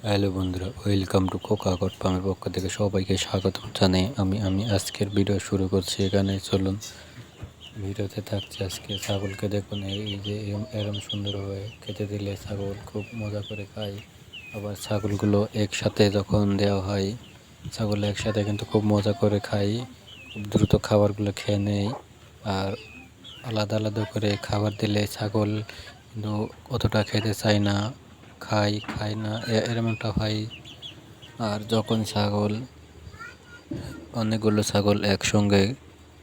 Hello বন্ধুরা, welcome to কোকাকট ফার্মের পক্ষ থেকে সবাইকে স্বাগত জানাই। আমি আজকের ভিডিও শুরু করছি। এখানে চলুন, ভিডিওতে থাকছে আজকে ছাগলকে দেখুন। এই যে এরম সুন্দরভাবে খেতে দিলে ছাগল খুব মজা করে খায়। আবার ছাগলগুলো একসাথে যখন দেওয়া হয়, ছাগল একসাথে কিন্তু খুব মজা করে খায়, খুব দ্রুত খাবারগুলো খেয়ে নেয়। আর আলাদা আলাদা করে খাবার দিলে ছাগল কিন্তু অতটা খেতে চায় না, খায় না, এরকমটা হয়। আর যখন অনেকগুলো ছাগল একসঙ্গে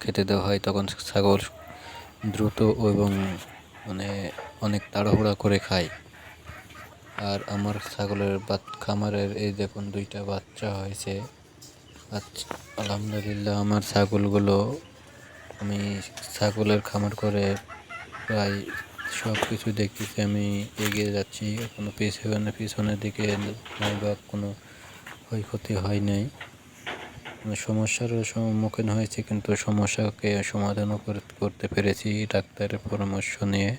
খেতে দেওয়া হয়, তখন ছাগল দ্রুত এবং মানে অনেক তাড়াহুড়া করে খায়। আর আমার ছাগলের খামারের এই দেখুন, 2টা বাচ্চা হয়েছে। আলহামদুলিল্লাহ, আমার ছাগলগুলো, আমি ছাগলের খামার করে প্রায় সব কিছু দেখতেছি। আমি এগিয়ে যাচ্ছি, কোনো পিছনের দিকে নাই বা কোনো ক্ষয়ক্ষতি হয় নাই। সমস্যার সম্মুখীন হয়েছি, কিন্তু সমস্যাকে সমাধানও করতে পেরেছি ডাক্তারের পরামর্শ নিয়ে।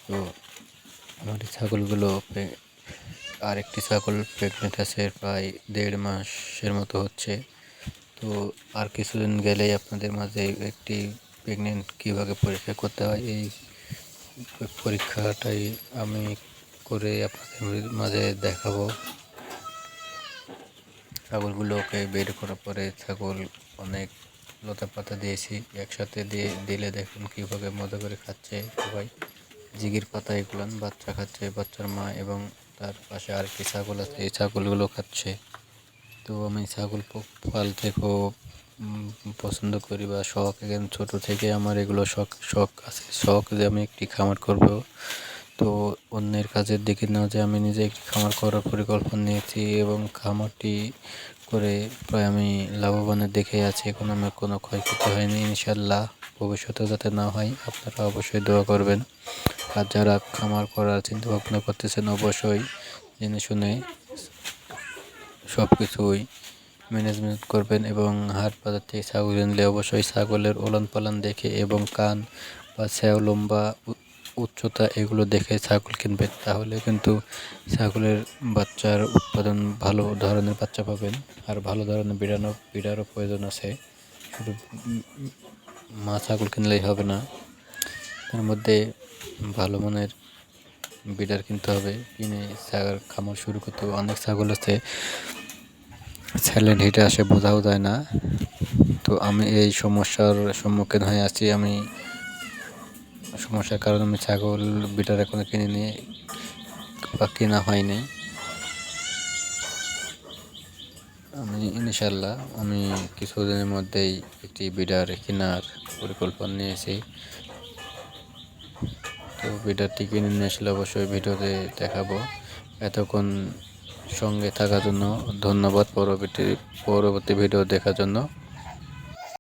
তো আমার এই ছাগলগুলো, আরেকটি ছাগল প্রেগনেন্ট আছে, প্রায় 1.5 মাসের মতো হচ্ছে। তো আর কিছুদিন গেলেই আপনাদের মাঝে একটি প্রেগনেন্ট কীভাবে পরীক্ষা করতে হয়, এই পরীক্ষাটাই আমি করে আপনাদের মাঝে দেখাবো। ছাগলগুলোকে বের করার পরে ছাগল অনেক লতা পাতা দিয়েছি, একসাথে দিলে দেখুন কীভাবে মজা করে খাচ্ছে সবাই। জিগির পাতা এগুলো বাচ্চা খাচ্ছে, বাচ্চার মা এবং তার পাশে আরেকটি ছাগল আছে, এই ছাগলগুলো খাচ্ছে। তো আমি ছাগল পালতে খুব পছন্দ করি বা শখ, এখানে ছোটো থেকে আমার এগুলো শখ আছে, শখ যে আমি একটি খামার করব। তো অন্যের কাজের দিকে না যে আমি নিজে একটি খামার করার পরিকল্পনা নিয়েছি এবং খামারটি করে প্রায় আমি লাভবানের দেখে আছি। এখন আমার কোনো ক্ষয়ক্ষতি হয়নি, ইনশাল্লাহ ভবিষ্যতে যাতে না হয়। আপনারা অবশ্যই দোয়া করবেন। আর যারা খামার করার চিন্তা ভাবনা করতেছেন, অবশ্যই জেনে শুনে সব কিছুই ম্যানেজমেন্ট করবেন। এবং হাট বাজার থেকে ছাগল কিনলে অবশ্যই ছাগলের ওলন পালন দেখে এবং কান বা স্যাও লম্বা উচ্চতা এগুলো দেখে ছাগল কিনবেন, তাহলে কিন্তু ছাগলের বাচ্চার উৎপাদন ভালো ধরনের বাচ্চা পাবেন। আর ভালো ধরনের বিড়ারও প্রয়োজন আছে, শুধু মা ছাগল কিনলেই হবে না, তার মধ্যে ভালো মানের বিড়ার কিনতে হবে। কিনে ছাগল খামার শুরু করতে হবে। অনেক ছাগল আছে সাইলেন্ট হিটে আসে, বোঝাও যায় না। তো আমি এই সমস্যার সম্মুখীন হয়ে আছি। সমস্যার কারণে আমি ছাগল বিটার এখনো কিনিনি বা কেনা হয়নি। ইনশাল্লাহ আমি কিছুদিনের মধ্যেই একটি বিডার কেনার পরিকল্পনা নিয়েছি। তো বিডারটি কিনে নিয়ে আসলে অবশ্যই ভিডিওতে দেখাবো। এতক্ষণ সঙ্গে থাকার জন্য ধন্যবাদ। পরবর্তী ভিডিও দেখার জন্য।